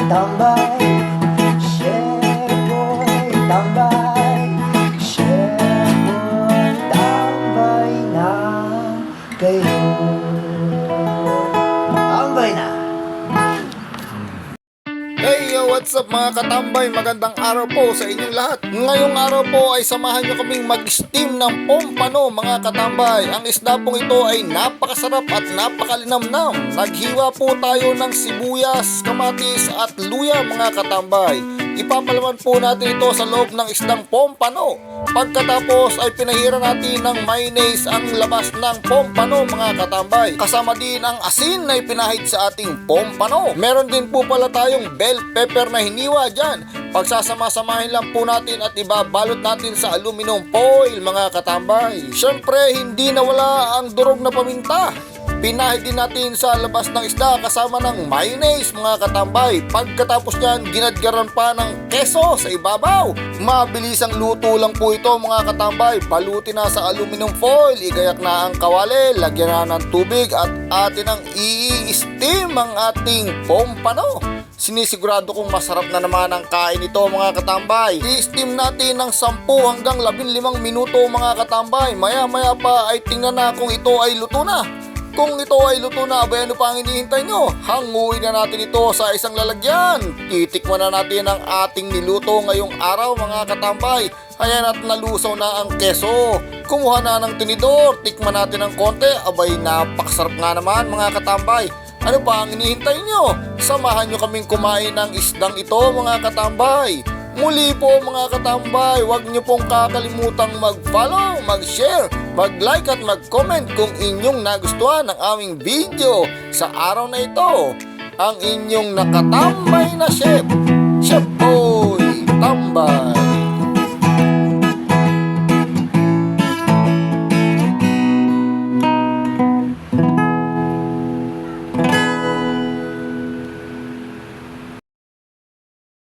tambay, Chef Boy tambay, Chef Boy tambay na kayo. Tambay na. Hey yo, what's up mga katambay? Magandang araw po sa inyong lahat. Ngayong araw po ay samahan nyo kaming mag-steam ng pompano mga katambay. Ang isda pong ito ay napakasarap at napakalinamnam. Naghiwa po tayo ng sibuyas, kamatis at luya mga katambay. Ipapalaman po natin ito sa loob ng isdang pompano. Pagkatapos ay pinahira natin ng mayonnaise ang labas ng pompano mga katambay. Kasama din ang asin na ipinahid sa ating pompano. Meron din po pala tayong bell pepper na hiniwa dyan. Pagsasama-samahin lang po natin at ibabalot natin sa aluminum foil mga katambay. Siyempre hindi nawala ang durog na paminta. Pinahid din natin sa labas ng isda kasama ng mayonnaise mga katambay. Pagkatapos nyan, ginadgaran pa ng keso sa ibabaw. Mabilis ang luto lang po ito mga katambay. Balutin na sa aluminum foil, igayak na ang kawali, lagyan na ng tubig at atin ang i-steam ang ating pompano. Sinisigurado kong masarap na naman ang kain ito mga katambay. I-steam natin ng 10 hanggang 15 minuto mga katambay. Maya maya pa ay tingnan na kung ito ay luto na. Kung ito ay luto na, abay ano pa ang hinihintay nyo? Hanguin na natin ito sa isang lalagyan. Titikman na natin ang ating niluto ngayong araw mga katambay. Ayan at nalusaw na ang keso. Kumuha na ng tinidor, tikman natin ng konti. Abay napakasarap nga naman mga katambay. Ano pa ang hinihintay nyo? Samahan nyo kaming kumain ng isdang ito mga katambay. Muli po mga katambay, huwag nyo pong kakalimutang mag-follow, mag-share, mag-like at mag-comment kung inyong nagustuhan ang aming video sa araw na ito. Ang inyong nakatambay na chef, Chef Boy.